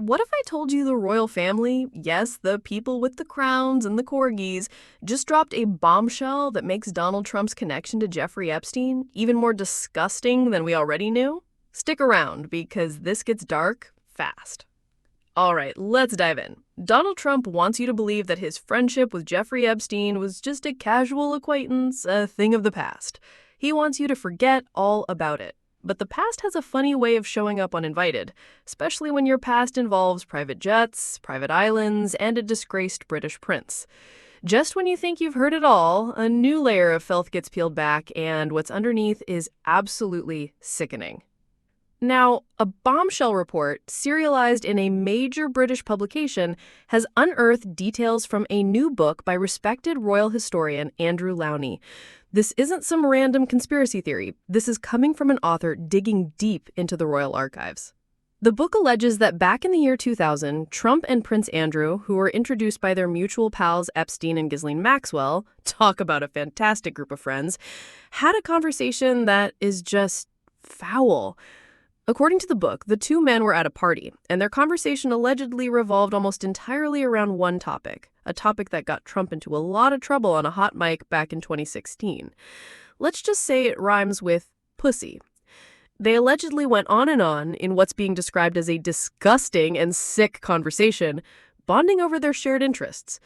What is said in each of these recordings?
What if I told you the royal family, yes, the people with the crowns and the corgis, just dropped a bombshell that makes Donald Trump's connection to Jeffrey Epstein even more disgusting than we already knew? Stick around, because this gets dark fast. All right, let's dive in. Donald Trump wants you to believe that his friendship with Jeffrey Epstein was just a casual acquaintance, a thing of the past. He wants you to forget all about it. But the past has a funny way of showing up uninvited, especially when your past involves private jets, private islands, and a disgraced British prince. Just when you think you've heard it all, a new layer of filth gets peeled back, and what's underneath is absolutely sickening. Now, a bombshell report, serialized in a major British publication, has unearthed details from a new book by respected royal historian Andrew Lownie. This isn't some random conspiracy theory. This is coming from an author digging deep into the royal archives. The book alleges that back in the year 2000, Trump and Prince Andrew, who were introduced by their mutual pals Epstein and Ghislaine Maxwell, talk about a fantastic group of friends, had a conversation that is just foul. According to the book, the two men were at a party, and their conversation allegedly revolved almost entirely around one topic, a topic that got Trump into a lot of trouble on a hot mic back in 2016. Let's just say it rhymes with pussy. They allegedly went on in what's being described as a disgusting and sick conversation, bonding over their shared interests.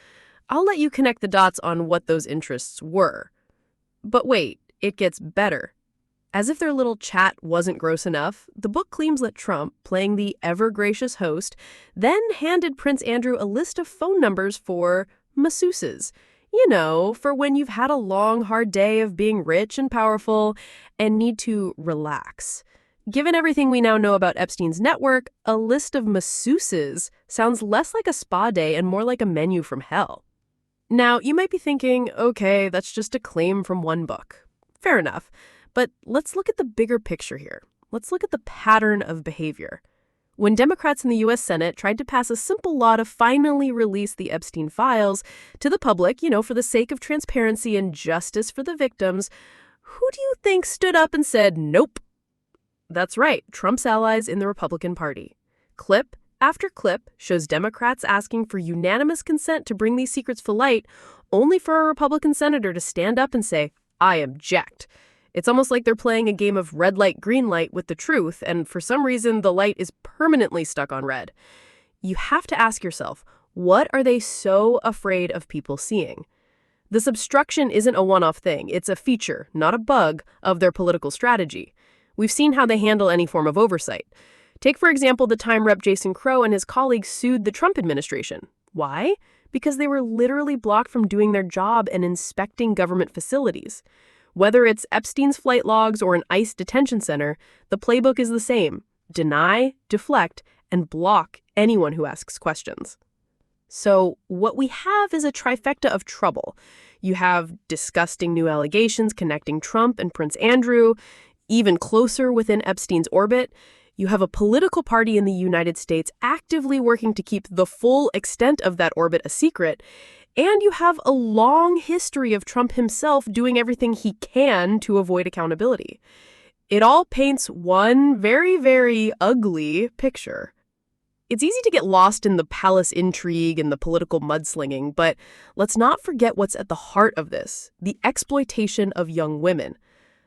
I'll let you connect the dots on what those interests were. But wait, it gets better. As if their little chat wasn't gross enough, the book claims that Trump, playing the ever-gracious host, then handed Prince Andrew a list of phone numbers for masseuses. You know, for when you've had a long, hard day of being rich and powerful and need to relax. Given everything we now know about Epstein's network, a list of masseuses sounds less like a spa day and more like a menu from hell. Now, you might be thinking, okay, that's just a claim from one book. Fair enough. But let's look at the bigger picture here. Let's look at the pattern of behavior. When Democrats in the U.S. Senate tried to pass a simple law to finally release the Epstein files to the public, for the sake of transparency and justice for the victims, who do you think stood up and said, nope? That's right, Trump's allies in the Republican Party. Clip after clip shows Democrats asking for unanimous consent to bring these secrets to light, only for a Republican senator to stand up and say, I object. It's almost like they're playing a game of red light, green light with the truth, and for some reason, the light is permanently stuck on red. You have to ask yourself, what are they so afraid of people seeing? This obstruction isn't a one-off thing. It's a feature, not a bug, of their political strategy. We've seen how they handle any form of oversight. Take, for example, the time Rep. Jason Crow and his colleagues sued the Trump administration. Why? Because they were literally blocked from doing their job and inspecting government facilities. Whether it's Epstein's flight logs or an ICE detention center, the playbook is the same. Deny, deflect, and block anyone who asks questions. So what we have is a trifecta of trouble. You have disgusting new allegations connecting Trump and Prince Andrew, even closer within Epstein's orbit. You have a political party in the United States actively working to keep the full extent of that orbit a secret. And you have a long history of Trump himself doing everything he can to avoid accountability. It all paints one very, very ugly picture. It's easy to get lost in the palace intrigue and the political mudslinging, but let's not forget what's at the heart of this, the exploitation of young women.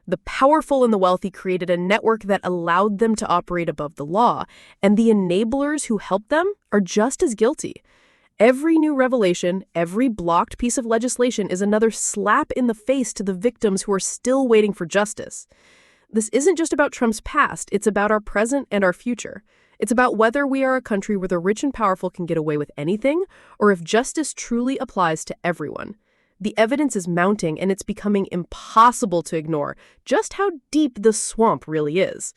The powerful and the wealthy created a network that allowed them to operate above the law, and the enablers who helped them are just as guilty. Every new revelation, every blocked piece of legislation is another slap in the face to the victims who are still waiting for justice. This isn't just about Trump's past, it's about our present and our future. It's about whether we are a country where the rich and powerful can get away with anything, or if justice truly applies to everyone. The evidence is mounting, and it's becoming impossible to ignore just how deep the swamp really is.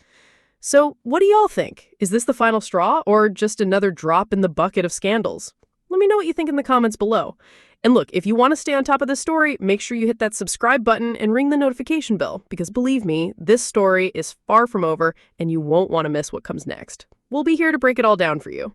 So, what do y'all think? Is this the final straw, or just another drop in the bucket of scandals? Let me know what you think in the comments below. And look, if you want to stay on top of this story, make sure you hit that subscribe button and ring the notification bell, because believe me, this story is far from over and you won't want to miss what comes next. We'll be here to break it all down for you.